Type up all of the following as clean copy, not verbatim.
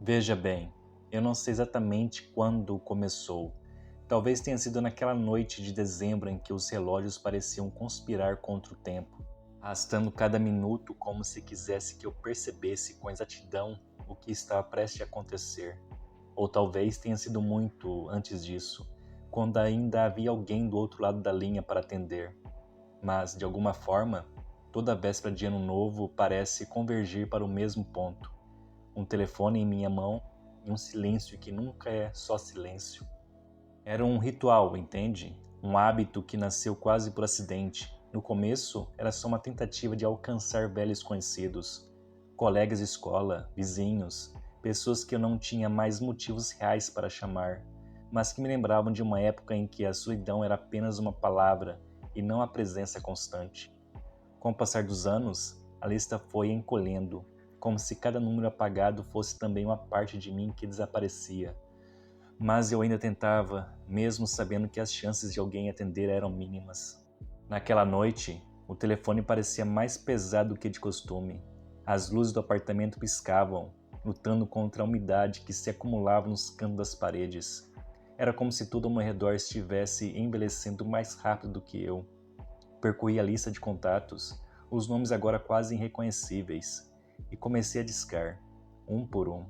Veja bem, eu não sei exatamente quando começou. Talvez tenha sido naquela noite de dezembro em que os relógios pareciam conspirar contra o tempo, arrastando cada minuto como se quisesse que eu percebesse com exatidão o que estava prestes a acontecer. Ou talvez tenha sido muito antes disso, quando ainda havia alguém do outro lado da linha para atender. Mas, de alguma forma, toda véspera de Ano Novo parece convergir para o mesmo ponto. Um telefone em minha mão e um silêncio que nunca é só silêncio. Era um ritual, entende? Um hábito que nasceu quase por acidente. No começo, era só uma tentativa de alcançar velhos conhecidos, colegas de escola, vizinhos, pessoas que eu não tinha mais motivos reais para chamar, mas que me lembravam de uma época em que a solidão era apenas uma palavra e não a presença constante. Com o passar dos anos, a lista foi encolhendo, como se cada número apagado fosse também uma parte de mim que desaparecia. Mas eu ainda tentava, mesmo sabendo que as chances de alguém atender eram mínimas. Naquela noite, o telefone parecia mais pesado que de costume. As luzes do apartamento piscavam, lutando contra a umidade que se acumulava nos cantos das paredes. Era como se tudo ao meu redor estivesse envelhecendo mais rápido do que eu. Percorri a lista de contatos, os nomes agora quase irreconhecíveis, e comecei a discar, um por um,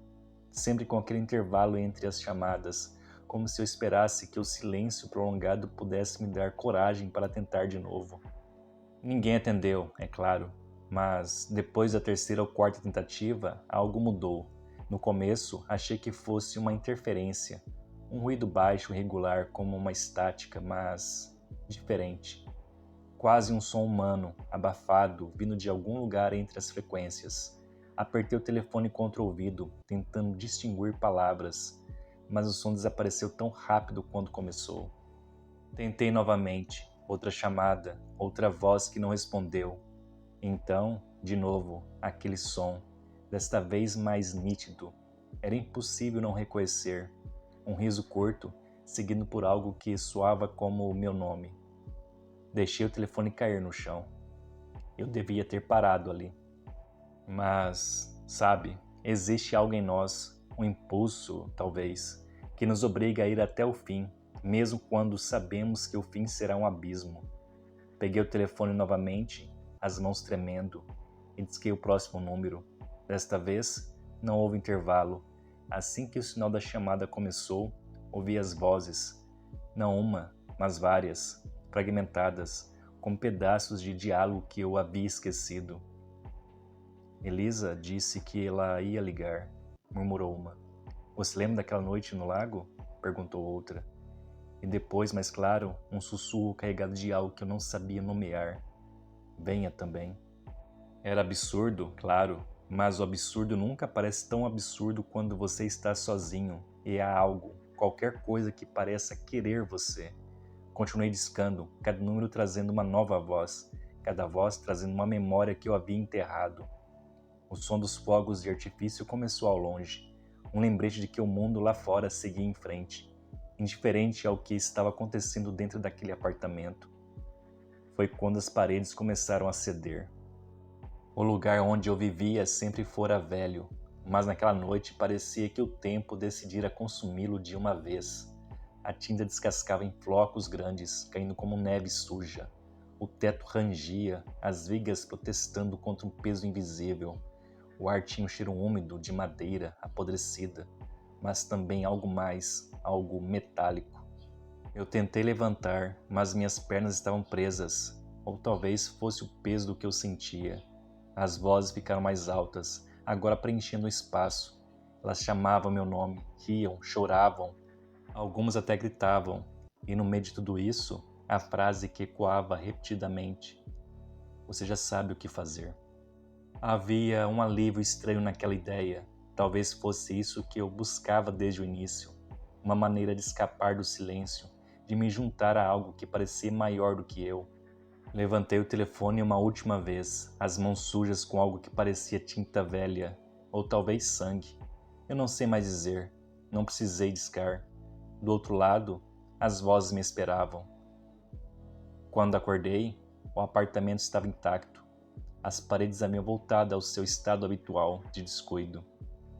sempre com aquele intervalo entre as chamadas, como se eu esperasse que o silêncio prolongado pudesse me dar coragem para tentar de novo. Ninguém atendeu, é claro, mas depois da terceira ou quarta tentativa, algo mudou. No começo, achei que fosse uma interferência, um ruído baixo e regular como uma estática, mas diferente. Quase um som humano, abafado, vindo de algum lugar entre as frequências. Apertei o telefone contra o ouvido, tentando distinguir palavras, mas o som desapareceu tão rápido quanto começou. Tentei novamente, outra chamada, outra voz que não respondeu. Então, de novo, aquele som, desta vez mais nítido. Era impossível não reconhecer. Um riso curto, seguido por algo que soava como o meu nome. Deixei o telefone cair no chão. Eu devia ter parado ali. Mas, sabe, existe algo em nós, um impulso, talvez, que nos obriga a ir até o fim, mesmo quando sabemos que o fim será um abismo. Peguei o telefone novamente, as mãos tremendo, e disquei o próximo número. Desta vez, não houve intervalo. Assim que o sinal da chamada começou, ouvi as vozes, não uma, mas várias, fragmentadas, como pedaços de diálogo que eu havia esquecido. Elisa disse que ela ia ligar, murmurou uma. Você lembra daquela noite no lago? Perguntou outra. E depois, mais claro, um sussurro carregado de algo que eu não sabia nomear. Venha também. Era absurdo, claro, mas o absurdo nunca parece tão absurdo quando você está sozinho e há algo, qualquer coisa que pareça querer você. Continuei discando, cada número trazendo uma nova voz, cada voz trazendo uma memória que eu havia enterrado. O som dos fogos de artifício começou ao longe, um lembrete de que o mundo lá fora seguia em frente, indiferente ao que estava acontecendo dentro daquele apartamento. Foi quando as paredes começaram a ceder. O lugar onde eu vivia sempre fora velho, mas naquela noite parecia que o tempo decidira consumi-lo de uma vez. A tinta descascava em flocos grandes, caindo como neve suja. O teto rangia, as vigas protestando contra um peso invisível. O ar tinha um cheiro úmido de madeira apodrecida, mas também algo mais, algo metálico. Eu tentei levantar, mas minhas pernas estavam presas, ou talvez fosse o peso do que eu sentia. As vozes ficaram mais altas, agora preenchendo o espaço. Elas chamavam meu nome, riam, choravam. Algumas até gritavam, e no meio de tudo isso, a frase que ecoava repetidamente: Você já sabe o que fazer. Havia um alívio estranho naquela ideia. Talvez fosse isso que eu buscava desde o início. Uma maneira de escapar do silêncio, de me juntar a algo que parecia maior do que eu. Levantei o telefone uma última vez, as mãos sujas com algo que parecia tinta velha, ou talvez sangue. Eu não sei mais dizer, não precisei discar. Do outro lado, as vozes me esperavam. Quando acordei, o apartamento estava intacto, as paredes haviam voltado ao seu estado habitual de descuido.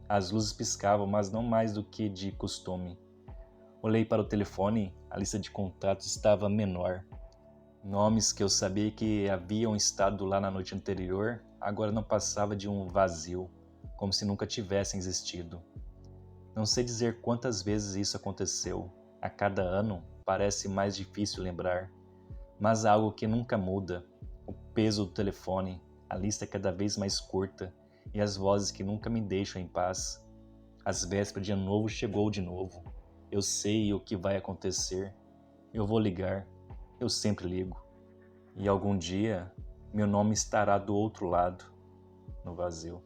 As luzes piscavam, mas não mais do que de costume. Olhei para o telefone, a lista de contatos estava menor. Nomes que eu sabia que haviam estado lá na noite anterior, agora não passava de um vazio, como se nunca tivessem existido. Não sei dizer quantas vezes isso aconteceu. A cada ano parece mais difícil lembrar, mas há algo que nunca muda. O peso do telefone, a lista cada vez mais curta e as vozes que nunca me deixam em paz. As vésperas de ano novo chegou de novo. Eu sei o que vai acontecer. Eu vou ligar. Eu sempre ligo. E algum dia, meu nome estará do outro lado, no vazio.